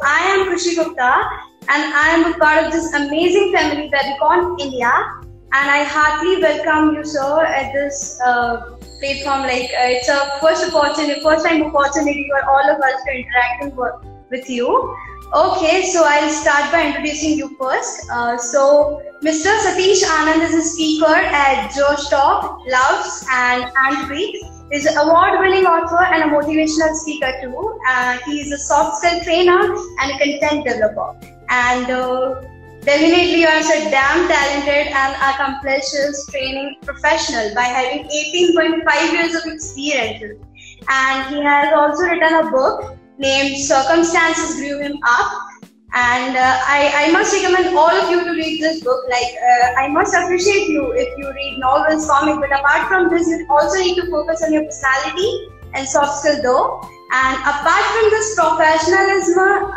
I am Krushi Gupta, and I am a part of this amazing family that we call India. And I heartily welcome you, sir, at this platform. It's a first time opportunity for all of us to interact with you. Okay, so I'll start by introducing you first. So Mr. Satish Anand is a speaker at Josh Talk, Loves and Tweaks. He's an award-winning author and a motivational speaker too. He is a soft skill trainer and a content developer. And definitely you are so damn talented and accomplished training professional by having 18.5 years of experience. And he has also written a book named Circumstances Grew Him Up. And I must recommend all of you to read this book. I must appreciate you if you read novels, comics, but apart from this, you also need to focus on your personality and soft skill though. And apart from this professionalism,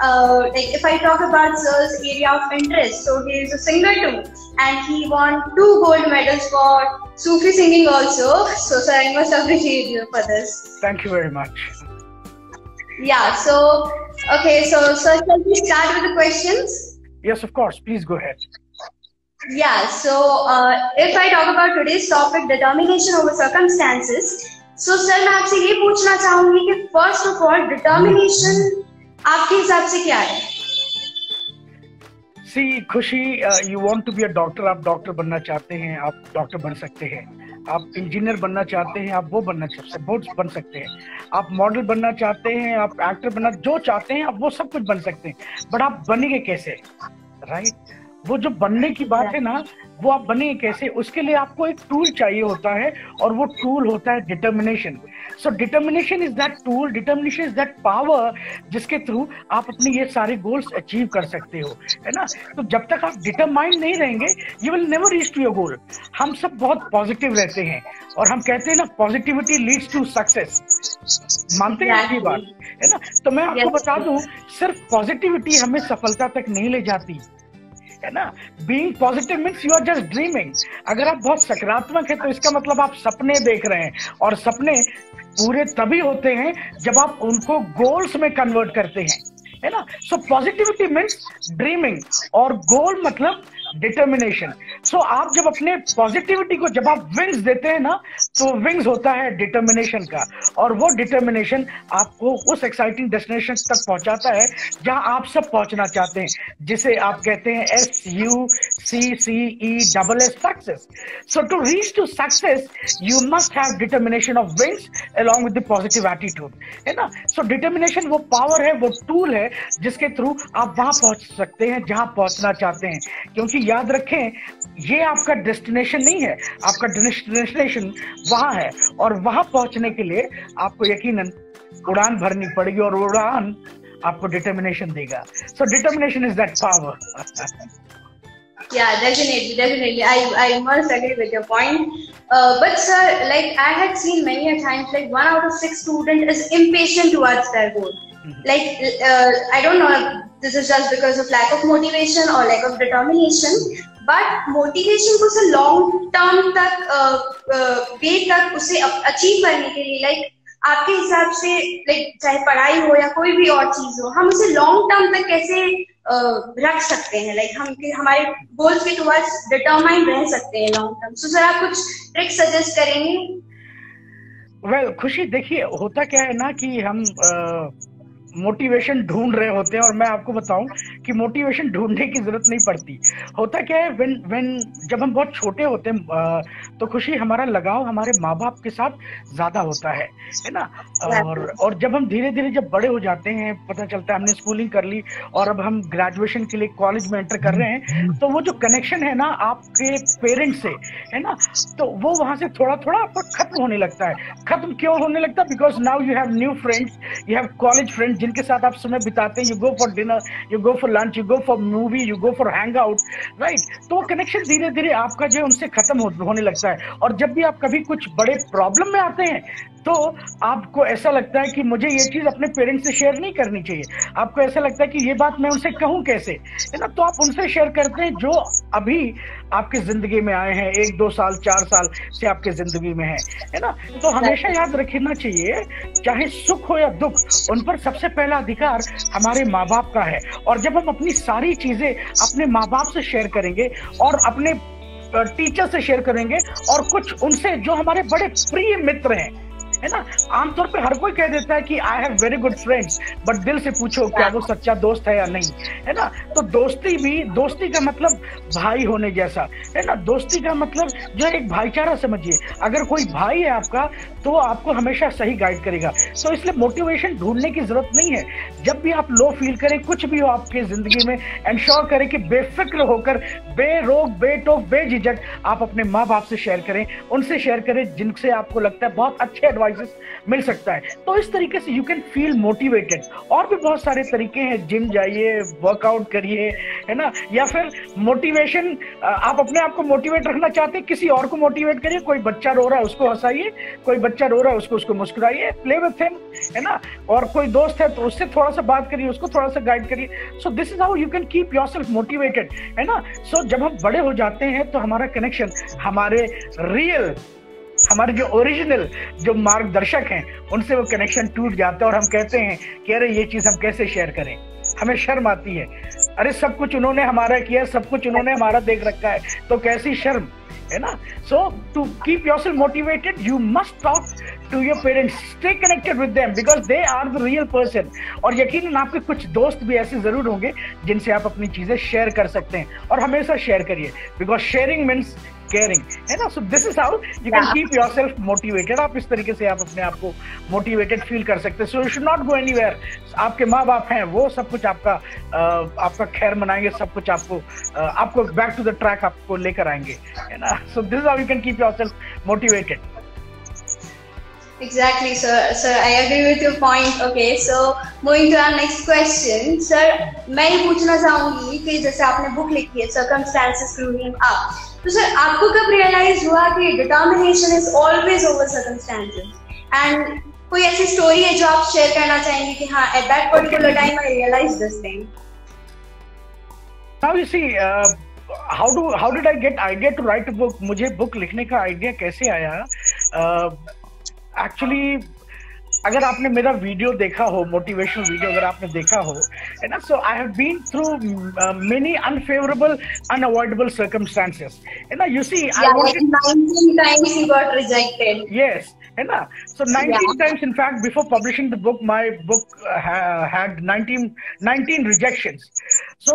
if I talk about Sir's area of interest, so he is a singer too, and he won 2 gold medals for Sufi singing also. So sir, I must appreciate you for this. Thank you very much. Yeah, so, okay, so sir, shall we start with the questions? Yes, of course. Please go ahead. Yeah, so if I talk about today's topic, determination over circumstances, so sir, मैं आपसे ये पूछना चाहूंगी कि first of all, determination आपके हिसाब से क्या है? See, खुशी, you want to be a doctor, आप डॉक्टर बनना चाहते हैं, आप डॉक्टर बन सकते हैं. आप इंजीनियर बनना चाहते हैं, आप वो बन सकते हैं. आप मॉडल बनना चाहते हैं, आप एक्टर बनना, जो चाहते हैं आप वो सब कुछ बन सकते हैं. बट आप बनेंगे कैसे, राइट? वो जो बनने की बात है ना, वो आप बनेंगे कैसे, उसके लिए आपको एक टूल चाहिए होता है, और वो टूल होता है determination. So determination is that tool, determination is that power जिसके थ्रू आप अपने ये सारे गोल्स अचीव कर सकते हो, है ना? तो जब तक आप डिटरमाइंड नहीं रहेंगे, you will never reach to your goal. हम सब बहुत पॉजिटिव रहते हैं, और हम कहते हैं ना, पॉजिटिविटी लीड्स टू सक्सेस. मानते हैं आपकी बात, है ना? तो मैं आपको बता दूं, सिर्फ पॉजिटिविटी हमें सफलता तक नहीं ले जाती, है ना? Being positive means you are just dreaming. अगर आप बहुत सकारात्मक है तो इसका मतलब आप सपने देख रहे हैं, और सपने पूरे तभी होते हैं जब आप उनको गोल्स में कन्वर्ट करते हैं, है ना? सो पॉजिटिविटी मीन्स ड्रीमिंग, और गोल मतलब डिटर्मिनेशन. सो आप जब अपने पॉजिटिविटी को जब आप विंग्स देते हैं ना, तो विंग्स होता है डिटर्मिनेशन का, और वो डिटर्मिनेशन आपको उस एक्साइटिंग डेस्टिनेशन तक पहुंचाता है जहां आप सब पहुंचना चाहते हैं, जिसे आप कहते हैं SUCCESS success. So to reach to success you must have determination of wings along with the positive attitude, है ना? सो डिटर्मिनेशन वो पावर है, वो टूल है जिसके थ्रू आप वहां पहुंच सकते हैं जहां पहुंचना चाहते हैं. क्योंकि याद रखें, ये आपका डेस्टिनेशन नहीं है, आपका डेस्टिनेशन वहां है, और वहां पहुंचने के लिए आपको यकीनन उड़ान भरनी पड़ेगी, और उड़ान आपको डिटर्मिनेशन देगा. So determination is that power. Yeah, definitely. I must agree with your point. But sir, I had seen many a times, 1 out of 6 students is impatient towards their goal. I don't know if this is just because of lack of motivation or lack of determination, but motivation को उसे long term तक way तक उसे achieve करने के लिए, आपके हिसाब से चाहे पढ़ाई हो या कोई भी और चीज हो, हम उसे लॉन्ग टर्म तक कैसे रख सकते हैं, हम हमारे गोल्स के टुवर्ड्स डिटरमाइंड रह सकते हैं लॉन्ग टर्म. सो सर, आप कुछ ट्रिक सजेस्ट करेंगे? वेल, खुशी, देखिए होता क्या है ना कि हम मोटिवेशन ढूंढ रहे होते हैं, और मैं आपको बताऊं कि मोटिवेशन ढूंढने की जरूरत नहीं पड़ती. होता क्या है, जब हम बहुत छोटे होते हैं तो खुशी हमारा लगाव हमारे माँ बाप के साथ ज्यादा होता है ना? और जब हम धीरे धीरे जब बड़े हो जाते हैं, पता चलता है हमने स्कूलिंग कर ली और अब हम ग्रेजुएशन के लिए कॉलेज में एंटर कर रहे हैं, तो वो जो कनेक्शन है ना आपके पेरेंट्स से, है ना, तो वो वहां से थोड़ा थोड़ा आपको खत्म होने लगता है. खत्म क्यों होने लगता है? Because now you have new friends, you have college friends जिनके साथ आप समय बिताते हैं. You go for dinner, you go for lunch, you go for movie, you go for hang out, right? तो वो कनेक्शन धीरे धीरे आपका जो है उनसे खत्म होने लगता है. और जब भी आप कभी कुछ बड़े प्रॉब्लम में आते हैं तो आपको ऐसा लगता है कि मुझे ये चीज अपने पेरेंट्स से शेयर नहीं करनी चाहिए. आपको ऐसा लगता है कि ये बात मैं उनसे कहूं कैसे, है ना? तो आप उनसे शेयर करते हैं जो अभी आपकी जिंदगी में आए हैं, 1-2 साल 4 साल से आपके जिंदगी में है ना। तो हमेशा याद रखना चाहिए, चाहे सुख हो या दुख, उन पर सबसे पहला अधिकार हमारे माँ बाप का है। और जब हम अपनी सारी चीजें अपने माँ बाप से शेयर करेंगे और अपने टीचर से शेयर करेंगे और कुछ उनसे जो हमारे बड़े प्रिय मित्र हैं, है ना। आमतौर पे हर कोई कह देता है कि I have very good friends, but दिल से पूछो क्या वो सच्चा दोस्त है या नहीं, है ना। तो दोस्ती का मतलब भाई होने जैसा, है ना। दोस्ती का मतलब जो एक भाईचारा समझिए। अगर कोई भाई है आपका तो आपको हमेशा सही गाइड करेगा। तो इसलिए मोटिवेशन ढूंढने की जरूरत नहीं है। जब भी आप लो फील करें, कुछ भी हो आपके जिंदगी में, एंश्योर करें कि बेफिक्र होकर, बेरोक बेटोक बेझिझक आप अपने माँ बाप से शेयर करें, उनसे शेयर करें जिनसे आपको लगता है बहुत अच्छे एडवाइस मिल सकता है। तो इस तरीके से यू कैन फील मोटिवेटेड। और भी बहुत सारे तरीके हैं, जिम जाइए, वर्कआउट करिए, है ना। या फिर मोटिवेशन, आप अपने आप को मोटिवेट रखना चाहते हैं, किसी और को मोटिवेट करिए। कोई बच्चा रो रहा है उसको हंसाइए, कोई बच्चा रो रहा है उसको मुस्कुराइए, प्ले विथ हिम, है ना। और कोई दोस्त है तो उससे थोड़ा सा बात करिए, उसको थोड़ा सा गाइड करिए। So this is how you can keep yourself motivated, है ना। सो जब हम बड़े हो जाते हैं तो हमारा कनेक्शन हमारे जो ओरिजिनल जो मार्गदर्शक हैं उनसे वो कनेक्शन टूट जाता है और हम कहते हैं कि अरे ये चीज हम कैसे शेयर करें, हमें शर्म आती है। अरे सब कुछ उन्होंने हमारा किया, सब कुछ उन्होंने हमारा देख रखा है, तो कैसी शर्म, है ना। So to keep yourself motivated you must talk to your parents, stay connected with them because they are the real person. और यकीनन आपके कुछ दोस्त भी ऐसे जरूर होंगे जिनसे आप अपनी चीजें शेयर कर सकते हैं, और हमेशा शेयर करिए बिकॉज शेयरिंग मीन्स केयरिंग, है ना। So this is how you can keep yourself motivated. आप इस तरीके से आप अपने आप को मोटिवेटेड फील कर सकते हैं। So you should not go anywhere. आपके माँ बाप हैं, वो सब कुछ आपका खैर मनाएंगे, सब कुछ आपको बैक टू द ट्रैक आपको लेकर आएंगे, है ना। So this is how you can keep yourself motivated. Exactly, sir. Sir, I agree with your point. Okay, so moving to our next question, sir, मैं ये पूछना चाहूंगी कि जैसे आपने बुक लिखी है Circumstances Growing Up, तो सर आपको कब रियलाइज हुआ कि determination is always over circumstances? And कोई ऐसी स्टोरी है जो आप शेयर करना चाहेंगे कि हाँ at that particular time I realized this thing? Now you see, how did I get idea to write a book? मुझे बुक लिखने का आइडिया कैसे आया? एक्चुअली अगर आपने मेरा वीडियो देखा हो, मोटिवेशनल वीडियो अगर आपने देखा हो, है ना, so I have been through many unfavourable unavoidable circumstances, है ना। You see I wanted 19 times he got rejected. Yes, है ना। So 19 times, in fact, before publishing the book, my book had 19 rejections. So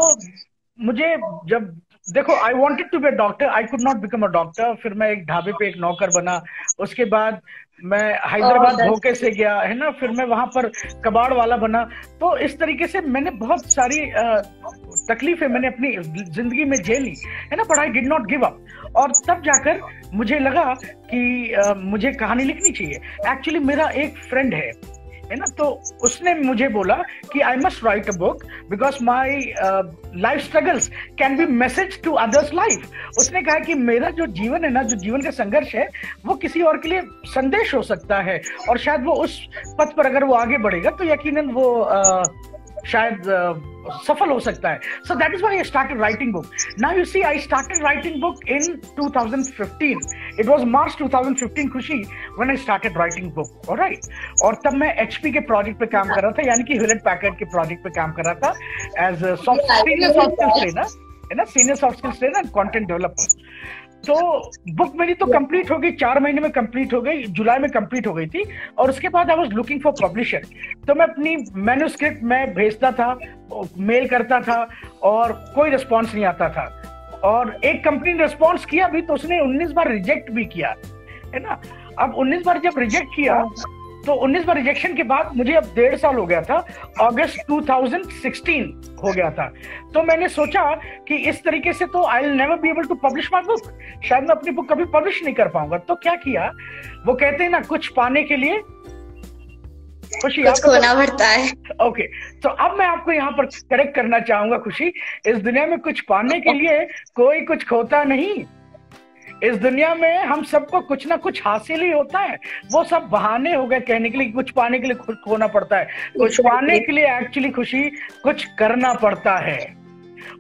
मुझे जब देखो, I wanted to be a doctor, I could not become a doctor. फिर मैं एक ढाबे पे एक नौकर बना, उसके बाद मैं हैदराबाद धोखे से गया, है ना। फिर मैं वहां पर कबाड़ वाला बना। तो इस तरीके से मैंने बहुत सारी तकलीफें मैंने अपनी जिंदगी में झेली, है ना, but I did not give up. और तब जाकर मुझे लगा कि मुझे कहानी लिखनी चाहिए। एक्चुअली मेरा एक फ्रेंड है ना, तो उसने मुझे बोला कि I must write a book because my life struggles can be message to others life. उसने कहा कि मेरा जो जीवन है ना, जो जीवन का संघर्ष है, वो किसी और के लिए संदेश हो सकता है, और शायद वो उस पथ पर अगर वो आगे बढ़ेगा तो यकीनन वो शायद सफल हो सकता है। So that is why I started writing book. Now you see, I started writing book in 2015। It was March 2015 खुशी when I started writing book, alright. और तब मैं एचपी के प्रोजेक्ट पे काम कर रहा था, यानी कि ह्यूलेट पैकर्ड के प्रोजेक्ट पे काम कर रहा था as senior soft skills trainer, है ना, senior soft skills trainer and content developer. तो बुक मेरी तो कंप्लीट हो गई, 4 महीने में कंप्लीट हो गई, जुलाई में कंप्लीट हो गई थी। और उसके बाद I was looking for publisher. तो मैं अपनी मैन्युस्क्रिप्ट में भेजता था, मेल करता था, और कोई रिस्पॉन्स नहीं आता था। और एक कंपनी ने रिस्पॉन्स किया भी तो उसने 19 बार रिजेक्ट भी किया, है ना। अब 19 बार जब रिजेक्ट किया तो 19 बार रिजेक्शन के बाद मुझे अब 1.5 साल हो गया था, अगस्त 2016 हो गया था। तो मैंने सोचा कि इस तरीके से तो I will never be able to publish my book, शायद मैं अपनी बुक कभी पब्लिश नहीं कर पाऊंगा। तो क्या किया, वो कहते हैं ना, कुछ पाने के लिए खुशी आपको खोना पड़ता है। ओके, तो अब मैं आपको यहाँ पर करेक्ट करना चाहूंगा खुशी, इस दुनिया में कुछ पाने के लिए कोई कुछ खोता नहीं। इस दुनिया में हम सबको कुछ ना कुछ हासिल ही होता है। वो सब बहाने हो गए कहने के लिए कुछ पाने के लिए खोना पड़ता है। कुछ पाने के लिए एक्चुअली खुशी कुछ करना पड़ता है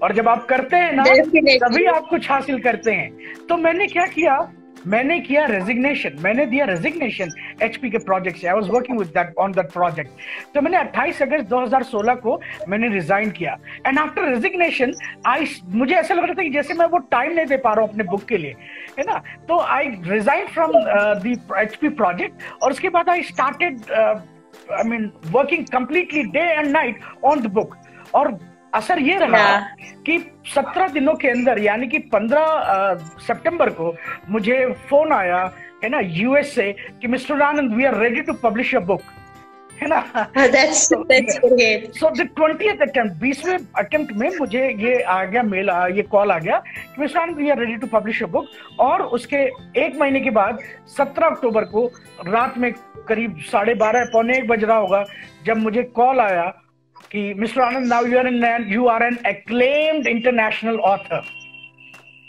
और जब आप करते हैं ना तभी आप कुछ हासिल करते हैं। तो मैंने क्या किया, मैंने किया रेजिग्नेशन, मैंने दिया रेजिग्नेशन एचपी के प्रोजेक्ट से। I was working with that on that project. तो मैंने 28 अगस्त 2016 को मैंने रिजाइन किया। एंड आफ्टर रेजिग्नेशन मुझे ऐसा लग रहा था कि जैसे मैं वो टाइम नहीं दे पा रहा हूँ अपने बुक के लिए, है ना। तो I resign from the HP project और उसके बाद I started working completely day and night on the book. और असर ये रहा कि 17 दिनों के अंदर यानी कि 15 सितंबर को मुझे फोन आया, है ना, यूएस से कि mister Anand we are ready to publish a book, है ना। That's great. So the 20th attempt, 20वें अटेम्प्ट में मुझे ये आ गया मेल, ये कॉल आ गया कि mister Anand we are ready to publish a book. और उसके 1 महीने के बाद 17 अक्टूबर को रात में करीब 12:30 पौने 1 बज रहा होगा जब मुझे कॉल आया कि mister Anand now you are an acclaimed international author,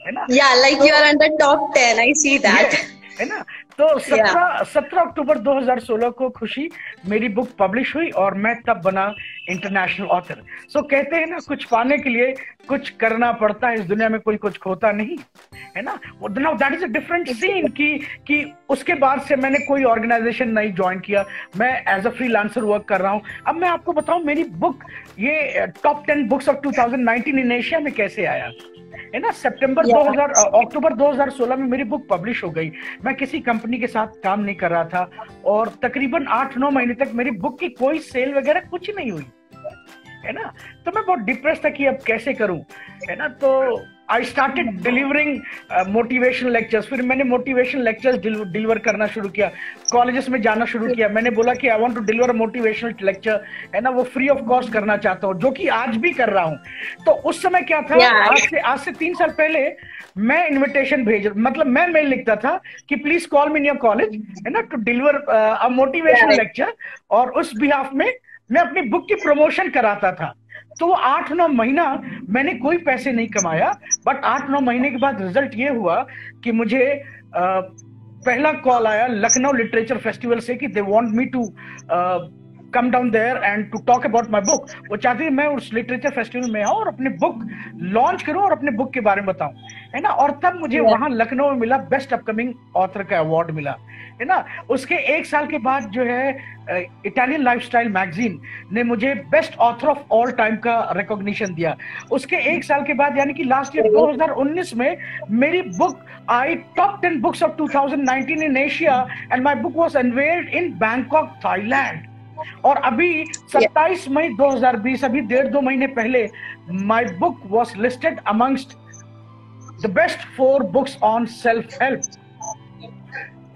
है ना। Yeah, like you are on the top 10. I see that. है ना। तो 17 अक्टूबर 2016 को खुशी मेरी बुक पब्लिश हुई और मैं तब बना इंटरनेशनल ऑथर। सो कहते हैं ना, कुछ पाने के लिए कुछ करना पड़ता है, इस दुनिया में कोई कुछ खोता नहीं, है ना। Now that is a different scene कि उसके बाद से मैंने कोई ऑर्गेनाइजेशन नहीं ज्वाइन किया, मैं एज अ फ्रीलांसर वर्क कर रहा हूं। अब मैं आपको बताऊं मेरी बुक ये top 10 books of 2019 in Asia में कैसे आया, है ना। अक्टूबर 2016 में मेरी बुक पब्लिश हो गई। मैं किसी कंपनी के साथ काम नहीं कर रहा था और तकरीबन 8-9 महीने तक मेरी बुक की कोई सेल वगैरह कुछ नहीं हुई, है ना। तो मैं बहुत डिप्रेस था कि अब कैसे करूं, है ना। तो I started delivering motivational lectures. फिर मैंने मोटिवेशनल लेक्चर्स डिलीवर करना शुरू किया, कॉलेजेस में जाना शुरू किया। मैंने बोला कि I want to deliver motivational lecture, है ना, वो फ्री ऑफ कॉस्ट करना चाहता हूँ, जो कि आज भी कर रहा हूँ। तो उस समय क्या था, आज से 3 साल पहले मैं इन्विटेशन मतलब मैं मेल लिखता था कि please call me in your college, है ना, to deliver a motivational lecture. और उस बिहाफ में मैं अपनी बुक की प्रमोशन कराता था। तो 8-9 महीना मैंने कोई पैसे नहीं कमाया, बट 8-9 महीने के बाद रिजल्ट ये हुआ कि मुझे पहला कॉल आया लखनऊ लिटरेचर फेस्टिवल से कि they want me to come down there and to talk about my book. वो चाहते हैं मैं उस लिटरेचर फेस्टिवल में आऊं और अपनी बुक लॉन्च करूं और अपने बुक के बारे में बताऊं, है ना। और तब मुझे वहां लखनऊ में मिला बेस्ट अपकमिंग ऑथर का अवार्ड मिला, है ना। उसके 1 साल के बाद जो है इटालियन लाइफस्टाइल मैगजीन ने मुझे best author of all time का रिकॉग्निशन दिया। उसके 1 साल के बाद यानी कि लास्ट ईयर 2019 में मेरी book I top 10 books of 2019 in Asia and my book was unveiled in Bangkok, Thailand. और अभी 27 मई 2020, अभी 1.5-2 महीने पहले, my book was listed amongst the best 4 books on self help.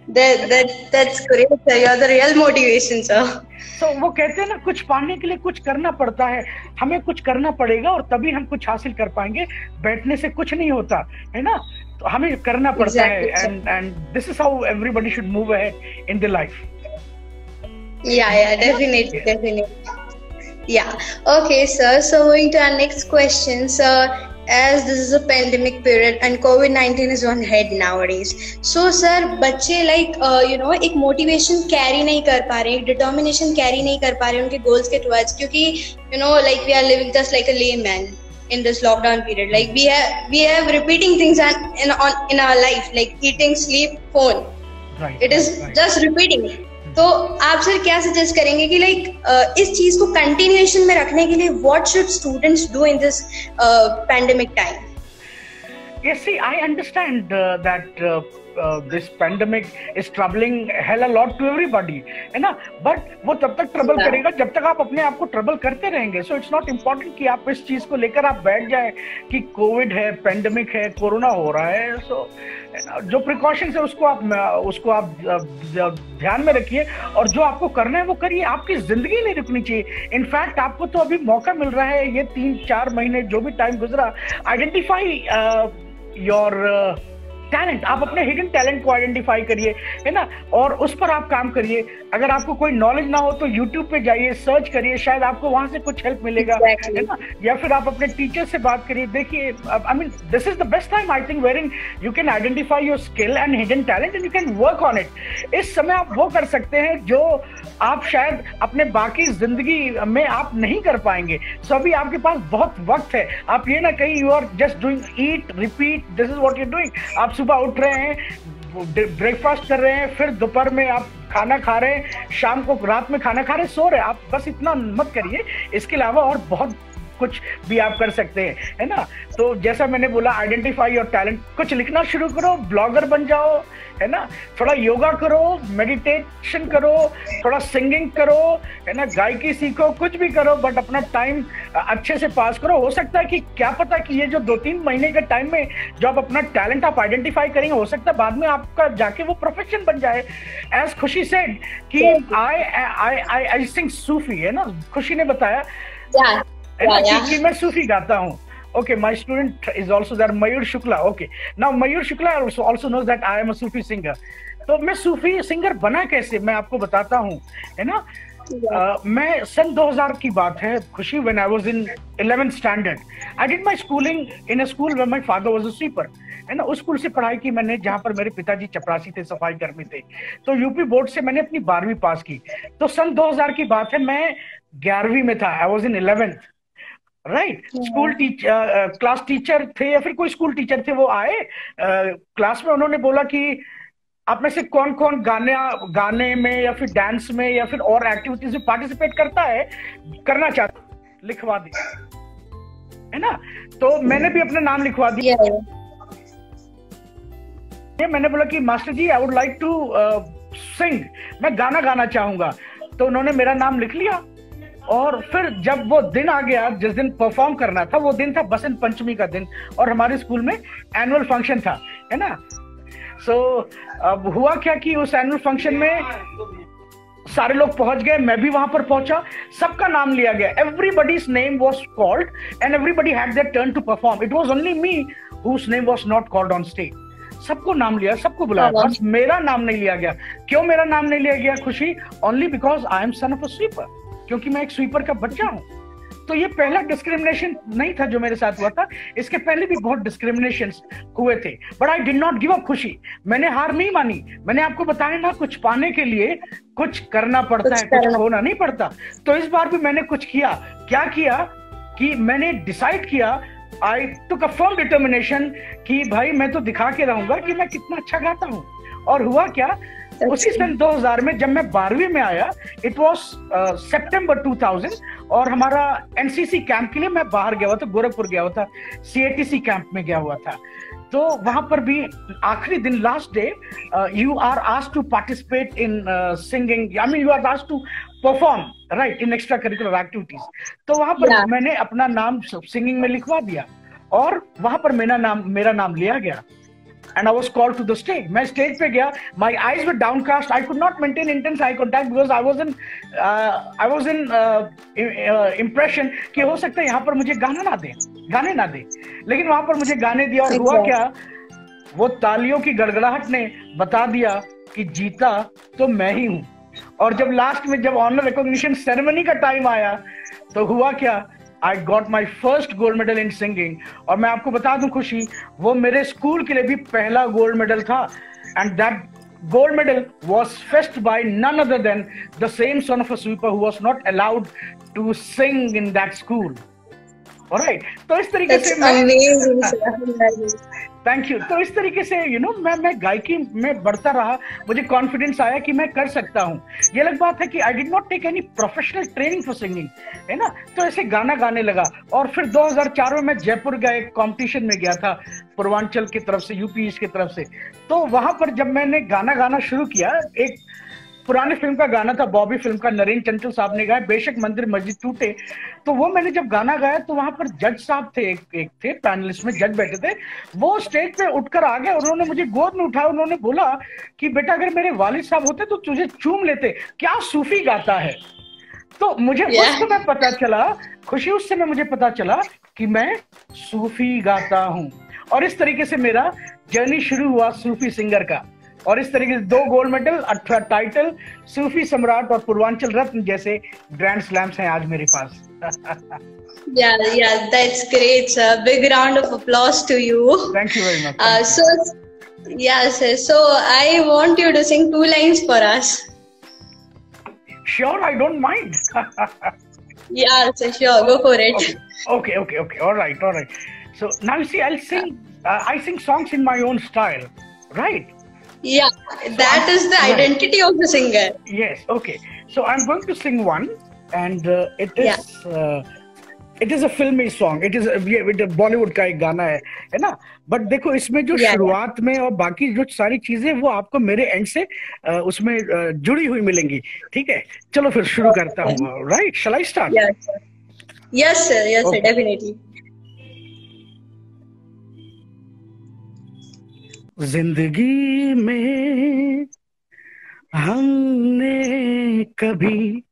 That's great, sir. You're the real motivation, sir. तो वो कहते हैं ना, कुछ पाने के लिए कुछ करना पड़ता है, हमें कुछ करना पड़ेगा और तभी हम कुछ हासिल कर पाएंगे। बैठने से कुछ नहीं होता, है ना। तो हमें करना पड़ता है and this is how everybody should move ahead in the life. Yeah, definitely. Yeah. Okay, sir. So moving to our next question, sir. As this is a pandemic period and COVID-19 is on head nowadays. So, sir, बच्चे एक motivation carry नहीं कर पा रहे, एक determination carry नहीं कर पा रहे उनके goals के towards, क्योंकि we are living just like a layman in this lockdown period. Like we have repeating things in our life, like eating, sleep, phone. Right. It is just repeating. तो आप sir क्या suggest करेंगे कि इस चीज को continuation में रखने के लिए what should students do in this pandemic time? Yes, see, I understand that this pandemic is troubling hell a lot to everybody, है ना। बट वो तब तक ट्रबल करेगा जब तक आप अपने आप को ट्रबल करते रहेंगे। सो इट्स नॉट इम्पोर्टेंट कि आप इस चीज को लेकर आप बैठ जाए कि कोविड है, पेंडेमिक है, कोरोना हो रहा है। सो जो प्रिकॉशंस है उसको आप ध्यान में रखिए और जो आपको करना है वो करिए। आपकी जिंदगी नहीं रुकनी चाहिए। इनफैक्ट आपको तो अभी मौका मिल रहा है, ये 3-4 महीने जो भी टाइम गुजरा, आइडेंटिफाई योर टैलेंट, आप अपने हिडन टैलेंट को आइडेंटिफाई करिए, है ना, और उस पर आप काम करिए। अगर आपको कोई नॉलेज ना हो तो यूट्यूब पे जाइए, सर्च करिए, शायद आपको वहां से कुछ हेल्प मिलेगा, है ना, या फिर आप अपने टीचर से बात करिए। देखिए, I mean this is the best time I think wearing you can identify your skill and hidden talent and you can work on it. इस समय आप वो कर सकते हैं जो आप शायद अपने बाकी जिंदगी में आप नहीं कर पाएंगे। सो अभी आपके पास बहुत वक्त है। आप ये ना कहीं you are just doing eat repeat, this is what you doing. आप सुबह उठ रहे हैं, ब्रेकफास्ट कर रहे हैं, फिर दोपहर में आप खाना खा रहे हैं, शाम को रात में खाना खा रहे हैं, सो रहे हैं। आप बस इतना मत करिए, इसके अलावा और बहुत कुछ भी आप कर सकते हैं, है ना। तो जैसा मैंने बोला, आइडेंटिफाई योर टैलेंट, कुछ लिखना शुरू करो, ब्लॉगर बन जाओ, है ना, थोड़ा योगा करो, मेडिटेशन करो, थोड़ा सिंगिंग करो, है ना, गायकी सीखो, कुछ भी करो, बट अपना टाइम अच्छे से पास करो। हो सकता है कि क्या पता कि ये जो 2-3 महीने के टाइम में जो आप अपना टैलेंट आप आइडेंटिफाई करेंगे, हो सकता है बाद में आपका जाके वो प्रोफेशन बन जाए। एज खुशी सेड कि आई सिंग सूफी, है ना, खुशी ने बताया कि मैं सूफी गाता हूँ। Okay, my student is also there, Mayur Shukla. Okay, now Mayur Shukla also knows that I am a Sufi singer. तो मैं सूफी सिंगर बना कैसे, मैं आपको बताता हूँ, है ना। मैं सन 2000 की बात है खुशी, when I was in 11th standard. I did my schooling in a school where my father was a sweeper. है ना, उस स्कूल से पढ़ाई की मैंने जहाँ पर मेरे पिताजी चपरासी थे, सफाई कर्मी थे। तो यूपी बोर्ड से मैंने अपनी 12वीं पास की। तो सन 2000 की बात है, मैं 11वीं में था, I was in 11th. Right, school teacher, class teacher थे या फिर कोई स्कूल टीचर थे, वो आए क्लास में, उन्होंने बोला कि आप में से कौन कौन गाने में या फिर डांस में या फिर और एक्टिविटीज में पार्टिसिपेट करना चाहता, लिखवा दे, है ना। तो मैंने भी अपना नाम लिखवा दिया। मैंने बोला कि master ji, I would like to sing, मैं गाना गाना चाहूंगा। तो उन्होंने मेरा नाम लिख लिया, और फिर जब वो दिन आ गया जिस दिन परफॉर्म करना था, वो दिन था बसंत पंचमी का दिन, और हमारे स्कूल में एनुअल फंक्शन था, है ना। सो अब हुआ क्या कि उस एनुअल फंक्शन में सारे लोग पहुंच गए, मैं भी वहां पर पहुंचा, सबका नाम लिया गया, everybody's name was called and everybody had their turn to perform. It was only me whose name was not called on stage. सबको नाम लिया, सबको बुलाया, बस मेरा नाम नहीं लिया गया। क्यों मेरा नाम नहीं लिया गया खुशी? Only because I am son of a sweeper, क्योंकि मैं एक स्वीपर का बच्चा हूं। तो ये पहला डिस्क्रिमिनेशन नहीं था जो मेरे साथ हुआ था, इसके पहले भी बहुत डिस्क्रिमिनेशन हुए थे, but I did not give up खुशी। मैंने हार नहीं मानी। मैंने आपको बताया ना, कुछ पाने के लिए कुछ करना पड़ता है, कुछ खोना नहीं पड़ता। तो इस बार भी मैंने कुछ किया। क्या किया कि मैंने डिसाइड किया, आई टुक अ फर्म डिटर्मिनेशन कि भाई मैं तो दिखा के रहूंगा कि मैं कितना अच्छा गाता हूं। और हुआ क्या, उसी सन 2000 में जब मैं 12वीं में आया, इट वाज सितंबर 2000, और हमारा एनसीसी कैंप के लिए मैं बाहर गया हुआ था, गोरखपुर गया हुआ था, सीएटीसी कैंप में गया हुआ था। तो वहां पर भी आखिरी दिन, last day, you are asked to participate in singing, I mean you are asked to perform right in extra curricular activities. तो वहां पर मैंने अपना नाम सिंगिंग में लिखवा दिया, और वहां पर मेरा नाम लिया गया। And I was called to the stage. मैं स्टेज पे गया, my eyes were downcast. I could not maintain intense eye contact because I was in impression कि हो सकता है यहाँ पर मुझे गाने ना दे, लेकिन वहां पर मुझे गाने दिया। और हुआ क्या, वो तालियों की गड़गड़ाहट ने बता दिया कि जीता तो मैं ही हूँ। और जब लास्ट में जब ऑनर रिकॉग्निशन सेरेमनी का टाइम आया, तो हुआ क्या, I got my first gold medal in singing। और मैं आपको बता दूं खुशी, वो मेरे स्कूल के लिए भी पहला गोल्ड मेडल था। And that gold medal was fetched by none other than the same son of a sweeper who was not allowed to sing in that school। Alright, तो इस तरीके से थैंक यू। तो इस तरीके से मैं गायकी में बढ़ता रहा, मुझे कॉन्फिडेंस आया कि मैं कर सकता हूँ। ये अलग बात है कि I did not take any professional training for singing, है ना। तो ऐसे गाना गाने लगा। और फिर 2004 में मैं जयपुर गया, एक कॉम्पिटिशन में गया था पूर्वांचल की तरफ से, यूपी ईस्ट की तरफ से। तो वहां पर जब मैंने गाना गाना शुरू किया, एक पुरानी फिल्म का गाना था, बॉबी फिल्म का, नरेंद्र चंचल साहब ने गाया, बेशक मंदिर मस्जिद टूटे। तो वो मैंने जब गाना गाया, तो वहां पर जज साहब थे, एक थे पैनलिस्ट में, जज बैठे थे। वो स्टेज पे उठकर आ गए, उन्होंने मुझे गोद में उठाया, उन्होंने बोला कि बेटा अगर मेरे वालिद साहब होते तो तुझे चूम लेते, क्या सूफी गाता है। तो मुझे उस समय पता चला, खुशी, उस समय मुझे पता चला कि मैं सूफी गाता हूँ। और इस तरीके से मेरा जर्नी शुरू हुआ सूफी सिंगर का, और इस तरीके से 2 गोल्ड मेडल, 18 टाइटल, सूफी सम्राट और पूर्वांचल रत्न जैसे ग्रैंड स्लैम्स हैं आज मेरे पास। Yeah, that's great, sir. Big round of applause to you. Thank you very much. Sir, so I want you to sing 2 lines for us. Sure, I don't mind. Yeah, sir, sure, go for it. Okay. All right. So now you see, I'll sing. I sing songs in my own style, right? Yeah, that is the identity of the singer. Yes. Okay. So I'm going to sing one, and it is a filmy song. It is Bollywood का एक गाना है ना। But देखो इसमें जो शुरुआत में और बाकी जो सारी चीजें वो आपको मेरे एंड से उसमें जुड़ी हुई मिलेंगी, ठीक है? चलो फिर शुरू करता हूँ, right? Shall I start? Yes sir, definitely. जिंदगी में हमने कभी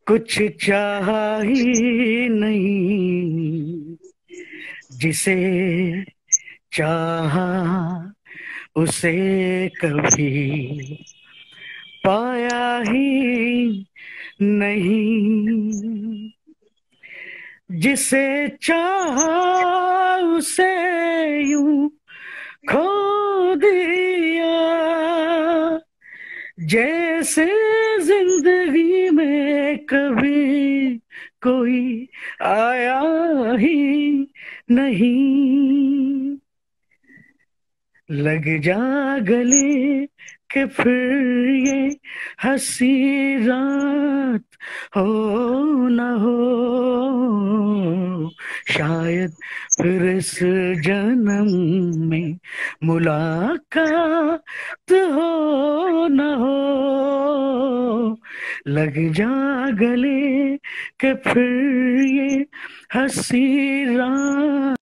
कुछ चाहा ही नहीं, जिसे चाहा उसे कभी पाया ही नहीं, जिसे चाहा उसे यूं खो दिया, जैसे जिंदगी में कभी कोई आया ही नहीं। लग जा गले कि फिर ये हंसी रात हो न हो, शायद फिर इस जन्म में मुलाकात हो न हो। लग जा गले कि फिर ये हंसी रात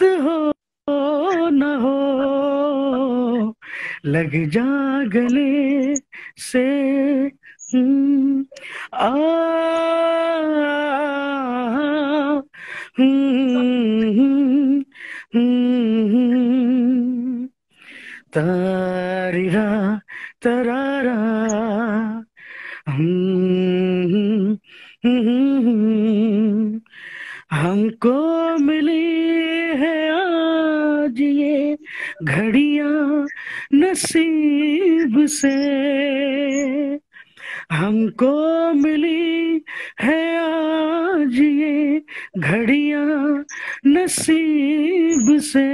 हो न हो, लग जा गले से तारिरा तरारा हमको मिली है आज ये घड़ियां नसीब से, हमको मिली है आज ये घड़ियां नसीब से,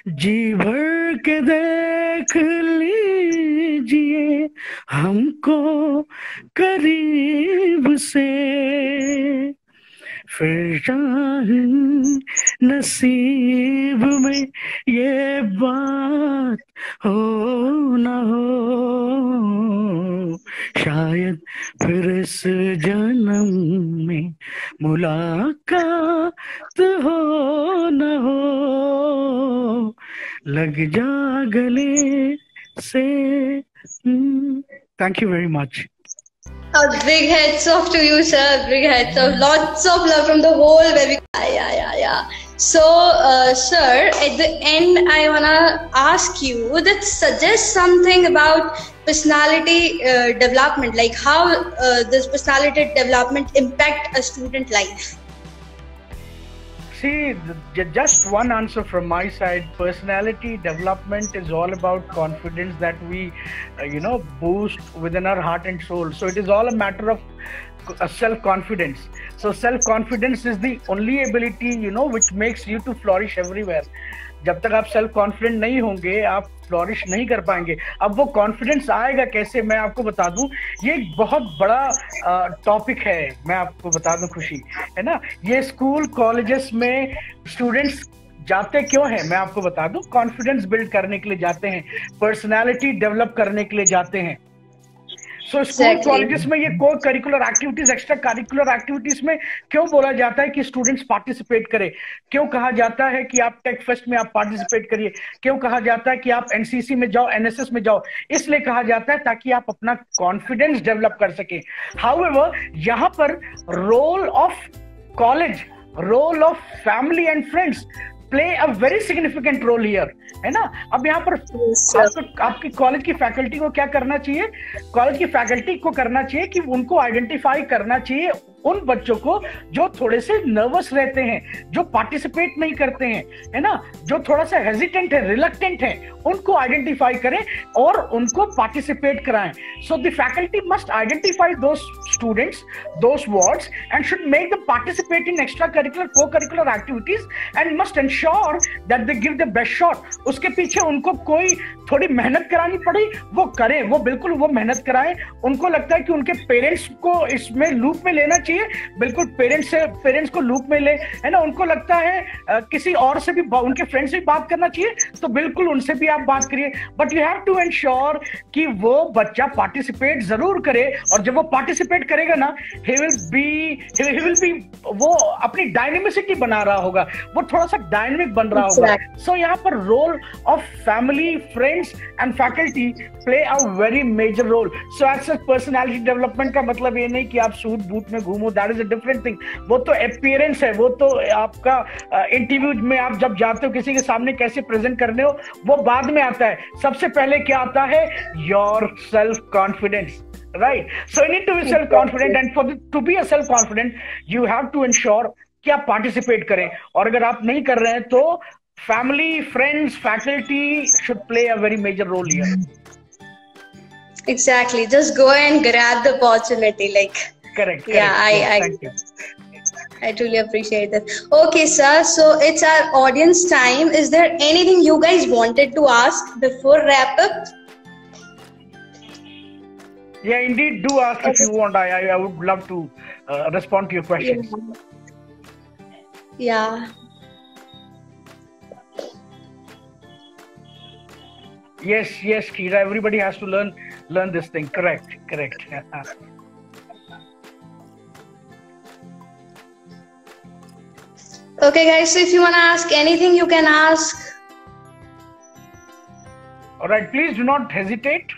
जी भर के देख लीजिए हमको करीब से, फिर चाहे नसीब में ये बात हो न हो, शायद फिर इस जन्म में मुलाकात हो न हो। लग जा गले से। Thank you very much. A big heads off to you, sir. Big heads off. Lots of love from the whole baby. Yeah. So, sir, at the end, I wanna ask you that suggest something about personality development, like how this personality development impact a student life. See, just one answer from my side. Personality development is all about confidence that we, boost within our heart and soul. So it is all a matter of self-confidence. So self-confidence is the only ability, which makes you to flourish everywhere. जब तक आप self confident नहीं होंगे आप flourish नहीं कर पाएंगे। अब वो कॉन्फिडेंस आएगा कैसे, मैं आपको बता दूं, ये एक बहुत बड़ा टॉपिक है। मैं आपको बता दूं खुशी, है ना, ये स्कूल कॉलेजेस में स्टूडेंट्स जाते क्यों हैं, मैं आपको बता दूं, कॉन्फिडेंस बिल्ड करने के लिए जाते हैं, पर्सनालिटी डेवलप करने के लिए जाते हैं। सो स्कूल कॉलेजेस में ये को curricular activities, extra curricular activities में क्यों बोला जाता है कि स्टूडेंट्स पार्टिसिपेट करें, क्यों कहा जाता है कि आप टेक फेस्ट में आप पार्टिसिपेट करिए, क्यों कहा जाता है कि आप एनसीसी में जाओ, एनएसएस में जाओ, इसलिए कहा जाता है ताकि आप अपना कॉन्फिडेंस डेवलप कर सकें। हाउएवर, यहाँ पर role of college role of family and friends play a very significant role here, है ना। अब यहाँ पर आपकी कॉलेज की फैकल्टी को क्या करना चाहिए, कॉलेज की फैकल्टी को करना चाहिए कि उनको आइडेंटिफाई करना चाहिए उन बच्चों को जो थोड़े से नर्वस रहते हैं, जो पार्टिसिपेट नहीं करते हैं, है ना, जो थोड़ा सा हेजिटेंट है, रिलक्टेंट है, उनको आइडेंटिफाई करें और उनको पार्टिसिपेट कराएं। So the faculty must identify those students, those wards and should make them participate in extra curricular co-curricular activities and must ensure that they give the best shot. उसके पीछे उनको कोई थोड़ी मेहनत करानी पड़ी वो करें, वो बिल्कुल वो मेहनत कराएं। उनको लगता है कि उनके पेरेंट्स को इसमें लूप में लेना चाहिए, बिल्कुल पेरेंट्स को लूप में ले, है ना। उनको लगता है किसी और से भी, उनके फ्रेंड से भी बात करना चाहिए, तो बिल्कुल उनसे भी आप बात करिए। But you have to ensure कि वो बच्चा पार्टिसिपेट जरूर करे, और जब वो पार्टिसिपेट करेगा ना, ही विल बी वो अपनी डायनेमिसिटी बना रहा होगा, वो थोड़ा सा डायनेमिक बन रहा होगा। सो यहाँ पर role of family, friends and faculty play a very major role. So as such personality development का मतलब ये नहीं कि आप सूट बूट में घूमो, that is a different thing. वो तो अपीयरेंस है, वो तो आपका इंटरव्यू में आप जब जाते हो किसी के सामने कैसे प्रेजेंट करने हो वो बाद में आता है। सबसे पहले क्या आता है, your self confidence, right? So you need to be self-confident, and to be a self-confident, you have to ensure कि आप participate करें। और अगर आप नहीं कर रहे हैं तो family, friends, faculty should play a very major role here. Exactly. Just go and grab the opportunity. Like. Correct. Yeah, Thank you. I truly appreciate that. Okay, sir. So it's our audience time. Is there anything you guys wanted to ask before wrap up? Yeah, indeed. Do ask if you want. I would love to respond to your questions. Yeah. Yes, Kira. Everybody has to learn this thing. Correct. Okay, guys. So if you want to ask anything, you can ask. All right. Please do not hesitate.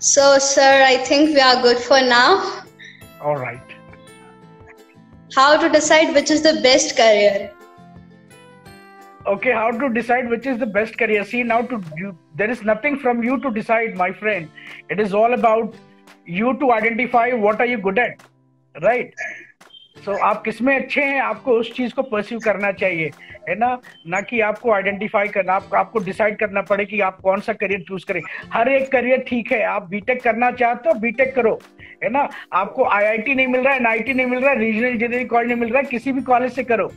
So, sir, I think we are good for now. All right. How to decide which is the best career? Okay, how to decide which is the best career? See, now there is nothing from you to decide, my friend. It is all about you to identify what are you good at, right? So आप किसमें अच्छे हैं, आपको उस चीज को pursue करना चाहिए, है ना कि आपको आइडेंटिफाई करना, आपको डिसाइड करना पड़े कि आप कौन सा करियर चूज करें। हर एक करियर ठीक है, आप बीटेक करना चाहते हो बीटेक करो, है ना। आपको आईआईटी नहीं मिल रहा है, एनआईटी नहीं मिल रहा है, रीजनल इंजीनियरिंग कॉलेज नहीं मिल रहा है, किसी भी कॉलेज से करो,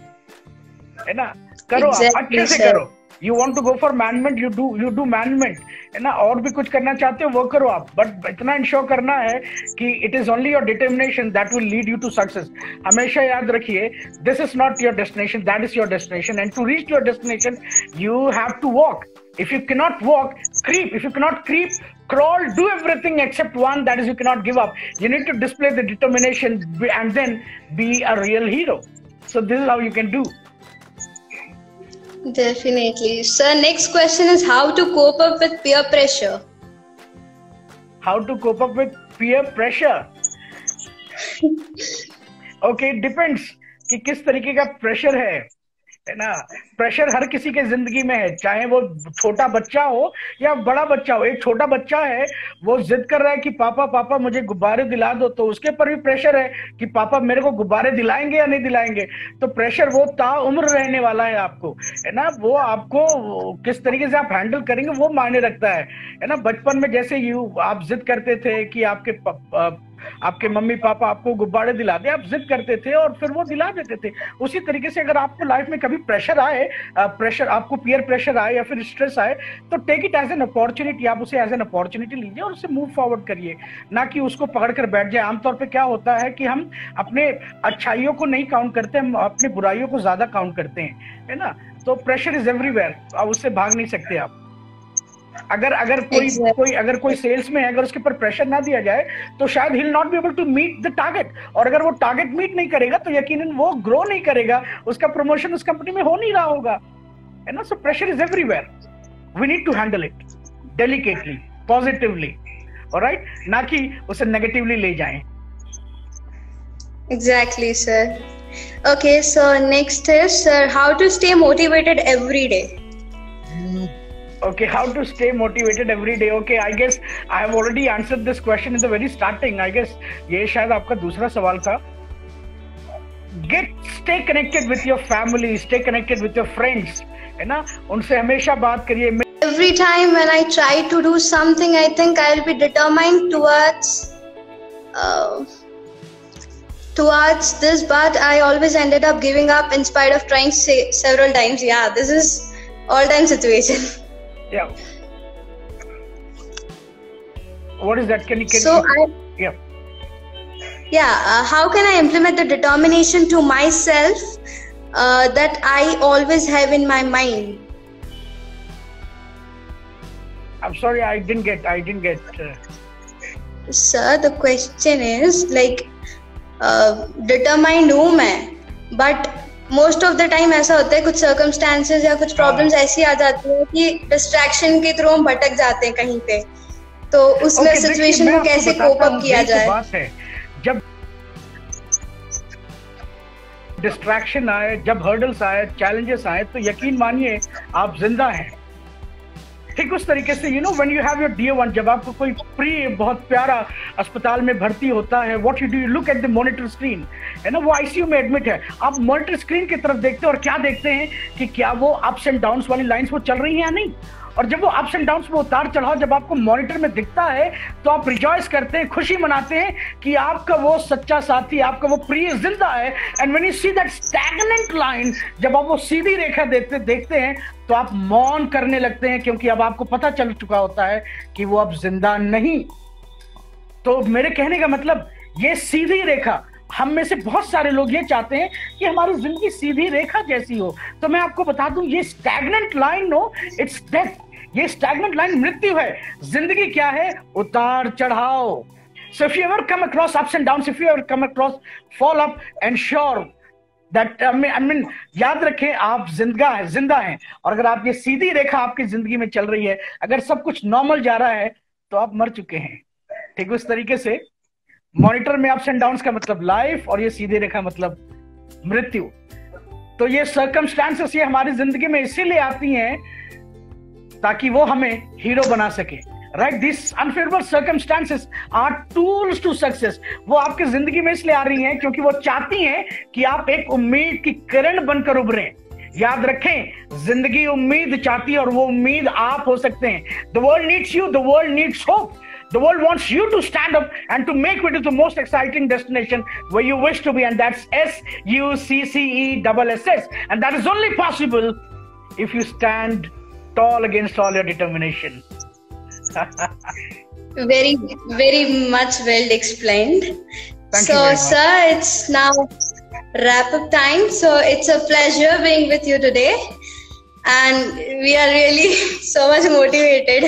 है ना, करो। exactly, आप अच्छे से करो। You want to go for management, you do management, है ना। और भी कुछ करना चाहते हो वो करो आप, बट इतना इंश्योर करना है कि it is only your determination that will lead you to success. हमेशा याद रखिए, this is not your destination, that is your destination, and to reach your destination you have to walk. If you cannot walk, creep. If you cannot creep, crawl. Do everything except one, that is you cannot give up. You need to display the determination and then be a real hero. So this is how you can do. Definitely. Sir, next question is how to cope up with peer pressure. How to cope up with peer pressure? Okay, it depends कि किस तरीके का pressure है ना। Pressure हर किसी के जिंदगी में है, चाहे वो छोटा बच्चा हो या बड़ा बच्चा हो। एक छोटा बच्चा है, वो जिद कर रहा है कि पापा मुझे गुब्बारे दिला दो, तो उसके ऊपर भी प्रेशर है कि पापा मेरे को गुब्बारे दिलाएंगे या नहीं दिलाएंगे। तो प्रेशर वो ताउम्र रहने वाला है आपको, है ना। वो आपको किस तरीके से आप हैंडल करेंगे वो मायने रखता है ना। बचपन में जैसे आप जिद करते थे कि आपके मम्मी पापा आपको गुब्बारे दिला दे, आप जिद करते थे और फिर वो दिला देते थे। उसी तरीके से अगर आपको लाइफ में कभी प्रेशर आए, आपको पीयर प्रेशर आए या फिर स्ट्रेस आए, तो take it as an opportunity. आप उसे एज एन अपॉर्चुनिटी लीजिए और उसे मूव फॉरवर्ड करिए, ना कि उसको पकड़ कर बैठ जाए। आमतौर पे क्या होता है कि हम अपने अच्छाइयों को नहीं काउंट करते, हम अपनी बुराइयों को ज्यादा काउंट करते हैं, है ना। तो प्रेशर इज एवरीवेयर, अब उससे भाग नहीं सकते आप। अगर कोई सेल्स में है, अगर उसके ऊपर प्रेशर ना दिया जाए तो शायद he will not be able to meet the target, और अगर वो टारगेट मीट नहीं करेगा तो यकीनन वो ग्रो नहीं करेगा, उसका प्रमोशन उस कंपनी में हो नहीं रहा होगा, है ना। So pressure is everywhere, we need to handle it delicately, positively, alright, ना कि उसे नेगेटिवली ले जाएं। Exactly, sir. Okay, so next is, sir, how to stay motivated every day? Okay, how to stay motivated every day? Okay, I guess I have already answered this question in the very starting. I guess ये शायद आपका दूसरा सवाल था। Stay connected with your family, stay connected with your friends, है ना, उनसे हमेशा बात करिए। Every time when I try to do something, I think I'll be determined towards this, but I always ended up giving up in spite of trying several times. Yeah, this is all-time situation. Yeah. What is that? Can you? How can I implement the determination to myself that I always have in my mind? I'm sorry, I didn't get. Sir, the question is like, determined हूँ मैं, but most of the time ऐसा होता है, कुछ circumstances या कुछ problems ऐसी आ जाती है कि distraction के थ्रू हम भटक जाते हैं कहीं पे, तो उसमें situation को कैसे cope up किया जाए? बात है, जब distraction आए, जब hurdles आए, challenges आए, तो यकीन मानिए आप जिंदा हैं। ठीक उस तरीके से when you have your dear one, जब आपको कोई प्रिय बहुत प्यारा अस्पताल में भर्ती होता है, what you do, you look at the monitor screen, है ना, वो आईसीयू में एडमिट है, आप मॉनिटर स्क्रीन की तरफ देखते हैं और क्या देखते हैं कि क्या वो अप्स एंड डाउन्स वाली लाइंस वो चल रही हैं या नहीं। और जब वो अप्स एंड डाउन्स में उतार चढ़ाव जब आपको मॉनिटर में दिखता है तो आप रिजॉइस करते हैं, खुशी मनाते हैं कि आपका वो सच्चा साथी, आपका वो प्रिय जिंदा है। And when you see that stagnant line, जब आप वो सीधी रेखा देखते हैं तो आप मौन करने लगते हैं, क्योंकि अब आपको पता चल चुका होता है कि वो अब जिंदा नहीं। तो मेरे कहने का मतलब, ये सीधी रेखा, हम में से बहुत सारे लोग ये चाहते हैं कि हमारी जिंदगी सीधी रेखा जैसी हो। तो मैं आपको बता दूं, ये stagnant line no, it's death. ये स्टैग्नेंट लाइन मृत्यु है। जिंदगी क्या है? उतार चढ़ाव। So if you ever come across ups and downs, if you ever come across fall up, ensure that I mean याद रखें आप जिंदा हैं। और अगर आप ये सीधी रेखा आपकी जिंदगी में चल रही है, अगर सब कुछ नॉर्मल जा रहा है, तो आप मर चुके हैं। ठीक उस तरीके से मॉनिटर में अप्स एंड डाउन्स का मतलब लाइफ, और ये सीधी रेखा मतलब मृत्यु। तो ये सर्कमस्टांसेस ये हमारी जिंदगी में इसीलिए आती हैं ताकि वो हमें हीरो बना सके। Right, this unfavourable circumstances are tools to success. वो आपकी जिंदगी में इसलिए आ रही हैं क्योंकि वो चाहती हैं कि आप एक उम्मीद की किरण बनकर उभरें। याद रखें, जिंदगी उम्मीद चाहती है और वो उम्मीद आप हो सकते हैं। The world needs you, the world needs hope, the world wants you to stand up and to make it to the most exciting destination where you wish to be, and that's SUCCESS, and that is only possible if you stand tall against all your determination. Very, very much well explained. Thank you very much. Sir, it's now wrap up time, so it's a pleasure being with you today, and we are really so much motivated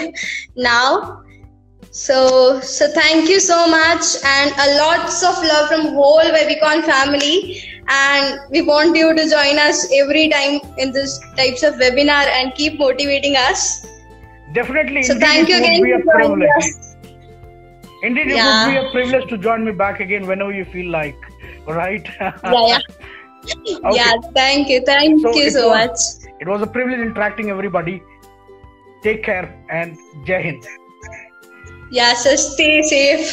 now. So thank you so much, and lots of love from whole Webicon family, and we want you to join us every time in this types of webinar and keep motivating us. Definitely. So thank you again for joining us. Indeed, it would be a privilege to join me back again whenever you feel like, right? Yeah. Okay. Yeah, thank you so much. It was a privilege interacting everybody. Take care and Jai Hind. Yeah, so stay safe.